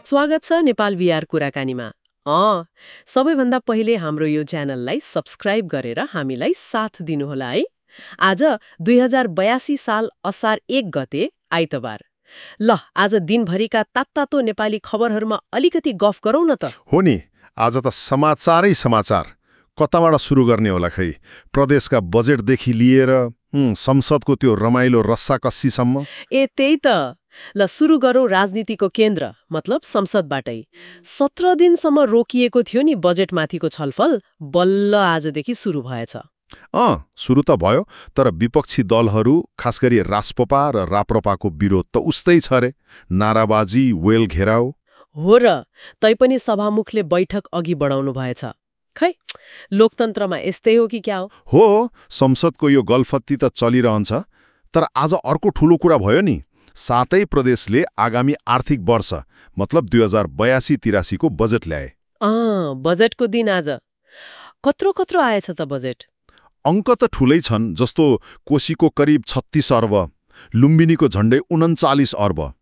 स्वागत छ नेपाल VR कुराकानीमा। सबैभन्दा पहिले हाम्रो यो च्यानललाई सब्स्क्राइब गरेर हामीलाई साथ दिनुहोला है। आज 2082 साल असार 1 गते आइतबार। ल, आज दिनभरिका तात्तातो नेपाली खबरहरूमा अलिकति गफ गरौँ न त। हो नि, आज त समाचारै समाचार। कताबाट सुरु गर्ने होला खै? प्रदेशका बजेटदेखि लिएर संसदको त्यो रमाइलो रस्साकस्सीसम्म। त्यही त। ल, सुरु गरौँ राजनीतिको केन्द्र मतलब संसदबाटै। 17 दिनसम्म रोकिएको थियो नि बजेटमाथिको छलफल, बल्ल आजदेखि सुरु भएछ। सुरु त भयो, तर विपक्षी दलहरू खास गरी रासपपा र राप्रपाको विरोध त उस्तै छ रे। नाराबाजी, वेल घेराउ। हो र, तैपनि सभामुखले बैठक अघि बढाउनु भएछ। खै, लोकतन्त्रमा यस्तै हो कि क्या हो? हो, संसदको यो गलफत्ती त चलिरहन्छ। तर आज अर्को ठूलो कुरा भयो नि। 7 प्रदेशले आगामी आर्थिक वर्ष मतलब 2082-83 को बजेट ल्याए। बजेटको दिन आज। कत्रो आएछ त बजेट? अङ्क त ठूलै छन्, जस्तो कोशीको करिब 36 अर्ब, लुम्बिनीको झण्डै 39 अर्ब,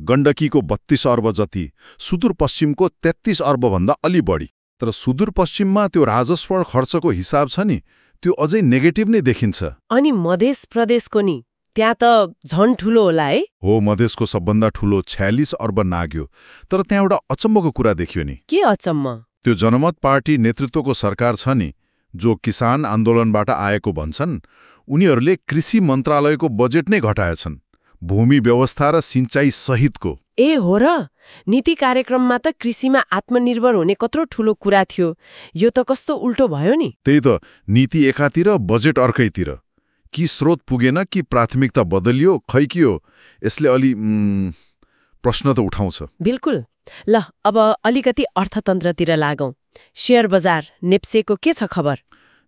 गण्डकीको 32 अर्ब जति, सुदूरपश्चिमको 33 अर्ब भन्दा अलि बढी। तर सुदूरपश्चिममा त्यो राजस्व खर्चको हिसाब छ नि, त्यो अझै नेगेटिभ नै देखिन्छ। अनि मध्य प्रदेशको नि, त्यहाँ त झन् ठुलो होला है? हो, मधेसको सबभन्दा ठुलो 46 अर्ब नाग्यो। तर त्यहाँ एउटा अचम्मको कुरा देखियो नि। के अचम्म? त्यो जनमत पार्टी नेतृत्वको सरकार छ नि, जो किसान आन्दोलनबाट आएको भन्छन्, उनीहरूले कृषि मन्त्रालयको बजेट नै घटाएछन्, भूमि व्यवस्था र सिंचाई सहितको। हो र, नीति कार्यक्रममा त कृषिमा आत्मनिर्भर हुने कत्रो ठुलो कुरा थियो। यो त कस्तो उल्टो भयो नि। त्यही त, नीति एकातिर बजेट अर्कैतिर। कि स्रोत पुगेन कि प्राथमिकता बदलियो, खै के हो? यसले अलि प्रश्न त उठाउँछ। बिल्कुल। ल, अब अलिकति अर्थतन्त्रतिर लागौं। शेयर बजार नेप्सेको के छ खबर?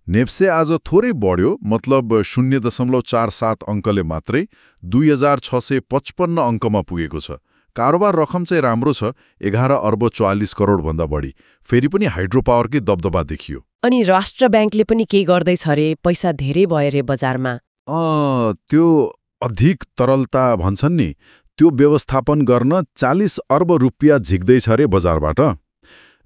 नेप्से आज थोरै बढ्यो, मतलब 0.47 अङ्कले मात्रै 2655 अङ्कमा पुगेको छ। कारोबार रकम चाहिँ राम्रो छ, 11 अर्ब 44 करोड भन्दा बढी। फेरि पनि हाइड्रो पावरकै दबदबा देखियो। अनि राष्ट्र ब्याङ्कले पनि के गर्दैछ रे? पैसा धेरै भयो रे बजारमा। त्यो अधिक तरलता भन्छन् नि, त्यो व्यवस्थापन गर्न 40 अर्ब रुपियाँ झिक्दैछ रे बजारबाट।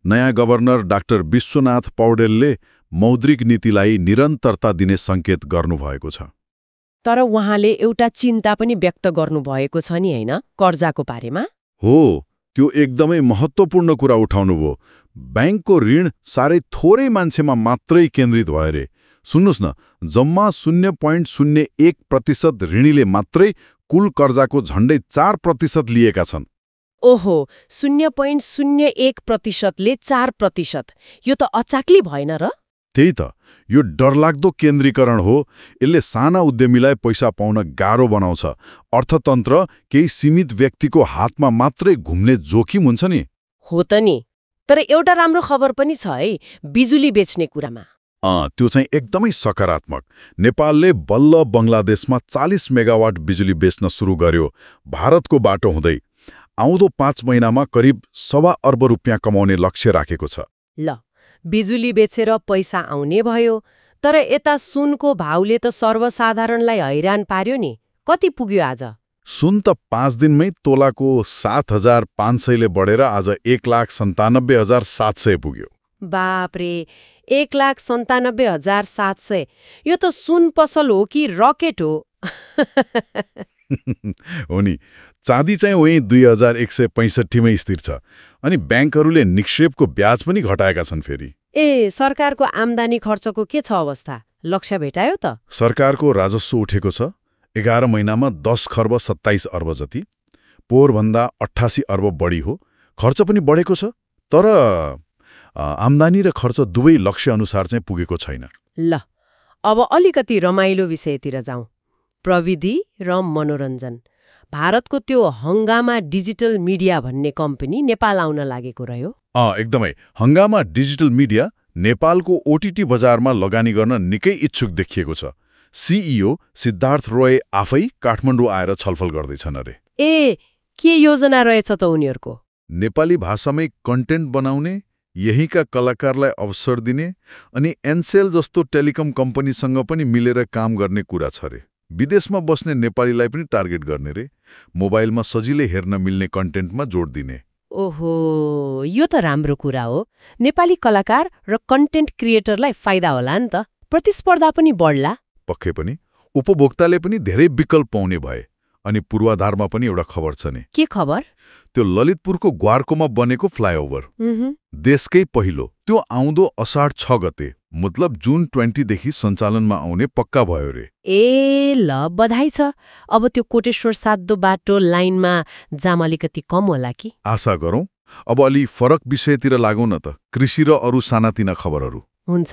नयाँ गभर्नर डाक्टर विश्वनाथ पौडेलले मौद्रिक नीतिलाई निरन्तरता दिने सङ्केत गर्नुभएको छ। तर उहाँले एउटा चिन्ता पनि व्यक्त गर्नुभएको छ नि, होइन? कर्जाको बारेमा। हो, त्यो एकदमै महत्त्वपूर्ण कुरा उठाउनुभयो। ब्याङ्कको ऋण साह्रै थोरै मान्छेमा मात्रै केन्द्रित भयो रे। सुन्नुहोस् न, जम्मा 0.01% ऋणीले मात्रै कुल कर्जाको झण्डै 4% लिएका छन्। ओहो, 0.01%ले 4%? यो त अचाक्ली भएन र? त्यही त, यो डरलाग्दो केन्द्रीकरण हो। यसले साना उद्यमीलाई पैसा पाउन गाह्रो बनाउँछ। अर्थतन्त्र केही सीमित व्यक्तिको हातमा मात्रै घुम्ने जोखिम हुन्छ नि। हो त नि। तर एउटा राम्रो खबर पनि छ है, बिजुली बेच्ने कुरामा। त्यो चाहिँ एकदमै सकारात्मक। नेपालले बल्ल बङ्गलादेशमा 40 मेगावाट बिजुली बेच्न सुरु गर्यो, भारतको बाटो हुँदै। आउँदो 5 महिनामा करिब 1.25 अर्ब रुपियाँ कमाउने लक्ष्य राखेको छ। ल, बिजुली बेचेर पैसा आउने भयो, तर यता सुनको भाउले त सर्वसाधारणलाई हैरान पार्यो नि। कति पुग्यो आज? सुन त 5 दिनमै तोलाको 7,500 ले बढेर आज 1,97,700 पुग्यो। बापरे, 1,97,700! यो त सुन पसल हो कि रकेट हो? हो नि, चाँदी चाहिँ उही 2,165 मै स्थिर छ। अनि ब्याङ्कहरूले निक्षेपको ब्याज पनि घटाएका छन् फेरि। सरकारको आम्दानी खर्चको के छ अवस्था? लक्ष्य भेटायो त? सरकारको राजस्व उठेको छ, 11 महिनामा 10 खर्ब 27 अर्ब जति। पोहोरभन्दा 88 अर्ब बढी हो। खर्च पनि बढेको छ, तर आम्दानी र खर्च दुवै लक्ष्य अनुसार चाहिँ पुगेको छैन। ल, अब अलिकति रमाइलो विषयतिर जाउँ। प्रविधि र मनोरञ्जन। भारतको त्यो हङ्गामा डिजिटल मिडिया भन्ने कम्पनी नेपाल आउन लागेको रह्यो। एकदमै। हङ्गामा डिजिटल मिडिया नेपालको ओटिटी बजारमा लगानी गर्न निकै इच्छुक देखिएको छ। सिइओ सिद्धार्थ रोय आफै काठमाडौँ आएर छलफल गर्दैछन् अरे। के योजना रहेछ त उनीहरूको? नेपाली भाषामै कन्टेन्ट बनाउने, यहीँका कलाकारलाई अवसर दिने अनि एनसेल जस्तो टेलिकम कम्पनीसँग पनि मिलेर काम गर्ने कुरा छ रे। विदेशमा बस्ने नेपालीलाई पनि टार्गेट गर्ने रे। मोबाइलमा सजिलै हेर्न मिल्ने कन्टेन्टमा जोड दिने। ओहो, यो त राम्रो कुरा हो। नेपाली कलाकार र कन्टेन्ट क्रिएटरलाई फाइदा होला नि त। प्रतिस्पर्धा पनि बढ्ला। पक्कै पनि उपभोक्ताले पनि धेरै विकल्प पाउने भए। अनि पूर्वाधारमा पनि एउटा खबर छ नि। के खबर? त्यो ललितपुरको ग्वारकोमा बनेको फ्लाइओभर देशकै पहिलो, त्यो आउँदो असाढ 6 गते मतलब जुन 20 देखि सञ्चालनमा आउने पक्का भयो रे। ए ल, बधाई छ। अब त्यो कोटेश्वर साध्दो बाटो लाइनमा जाम अलिकति कम होला कि? आशा गरौँ। अब अलि फरक विषयतिर लागौँ न त, कृषि र अरू सानातिना खबरहरू। हुन्छ।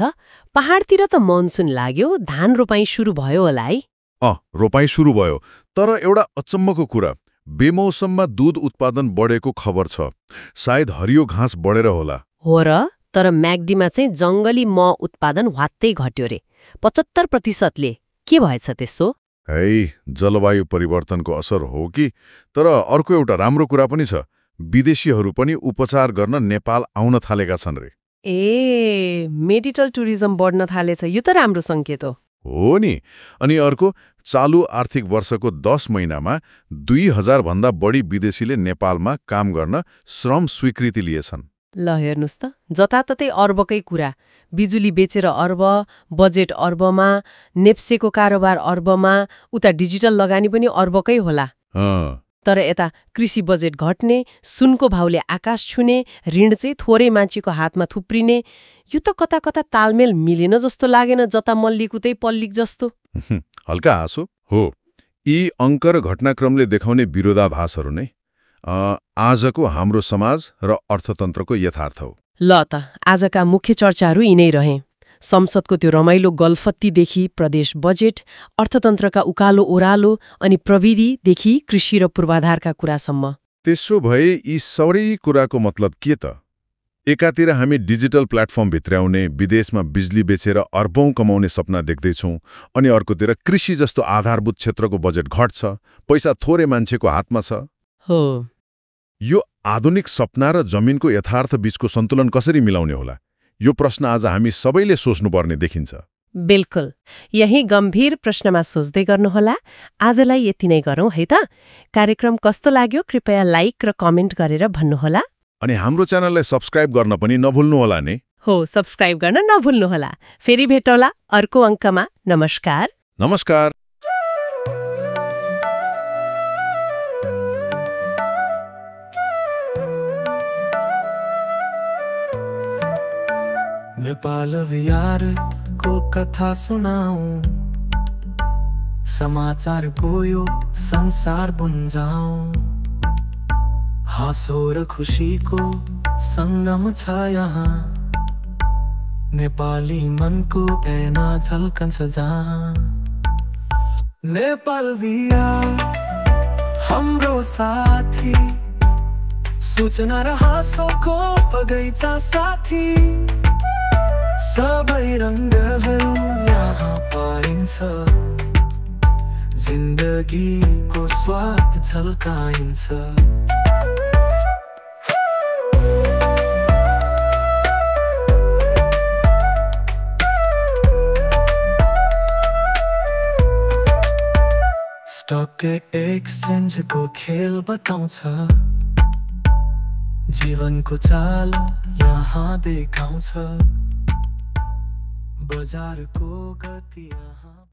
पहाडतिर त मनसुन लाग्यो, धान रोपाई सुरु भयो होला है? रोपाई सुरु भयो, तर एउटा अचम्मको कुरा, बेमौसममा दूध उत्पादन बढेको खबर छ। सायद हरियो घाँस बढेर होला। हो र? तर म्याग्डीमा चाहिँ जङ्गली मह उत्पादन वात्तै घट्यो रे, 75%ले। के भएछ त्यसो? है, जलवायु परिवर्तनको असर हो कि? तर अर्को एउटा राम्रो कुरा पनि छ, विदेशीहरू पनि उपचार गर्न नेपाल आउन थालेका छन् रे। ए, मेडिकल टुरिज्म बढ्न थालेछ, यो त राम्रो सङ्केत हो नि। अनि अर्को, चालु आर्थिक वर्षको 10 महिनामा 2000 भन्दा बढी विदेशीले नेपालमा काम गर्न श्रम स्वीकृति लिएछन्। ल हेर्नुस् त, जताततै अर्बकै कुरा। बिजुली बेचेर अर्ब, बजेट अर्बमा, नेप्सेको कारोबार अर्बमा, उता डिजिटल लगानी पनि अर्बकै होला। तर यता कृषि बजेट घट्ने, सुनको भाउले आकाश छुने, ऋण चाहिँ थोरै मान्छेको हातमा थुप्रिने, यो त कता कता तालमेल मिलेन जस्तो लागेन, जता मल्लिक उतै पल्लिक जस्तो। हल्का हाँसो हो। यी अङ्क र घटनाक्रमले देखाउने विरोधाभासहरू नै आजको हाम्रो समाज र अर्थतन्त्रको यथार्थ हो। ल त, आजका मुख्य चर्चाहरू यिनै रहे। संसदको त्यो रमाइलो गलफत्तीदेखि प्रदेश बजेट, अर्थतन्त्रका उकालो ओह्रालो अनि प्रविधिदेखि कृषि र पूर्वाधारका कुरासम्म। त्यसो भए यी सबै कुराको मतलब के त? एकातिर हामी डिजिटल प्लेटफर्म भित्र्याउने, विदेशमा बिजुली बेचेर अर्बौं कमाउने सपना देख्दैछौँ, अनि अर्कोतिर कृषि जस्तो आधारभूत क्षेत्रको बजेट घट्छ, पैसा थोरै मान्छेको हातमा छ। हो। यो आधुनिक सपना र जमिनको यथार्थ बीचको सन्तुलन कसरी मिलाउने होला? यो प्रश्न आज हामी सबैले सोच्नुपर्ने देखिन्छ। बिल्कुल। यही गम्भीर प्रश्नमा सोच्दै गर्नुहोला। आजलाई यति नै गरौँ है त। कार्यक्रम कस्तो लाग्यो कृपया लाइक र कमेन्ट गरेर भन्नुहोला। अनि हाम्रो च्यानललाई सब्स्क्राइब गर्न पनि नभुल्नुहोला नि। हो, सब्स्क्राइब गर्न नभुल्नुहोला। फेरि भेटौँला अर्को अङ्कमा। नमस्कार। नमस्कार। नेपाल विहारको कथा सुनाऊ, समाचारको यो संसार बुन्जाऊ, हाँसो र खुसीको सङ्गम छ यहाँ, नेपाली मनको ऐना झल्कन्छ जहाँ। नेपाल विहार हाम्रो साथी, सूचना र हाँसोको बगैँचा साथी, सबै रङ्गहरू यहाँ पाइन्छ, जिन्दगीको स्वाद झल्काइन्छ। स्टक एक्सचेन्जको खेल बताउँछ, जीवनको चाल यहाँ देखाउँछ, बजारको गति यहाँ।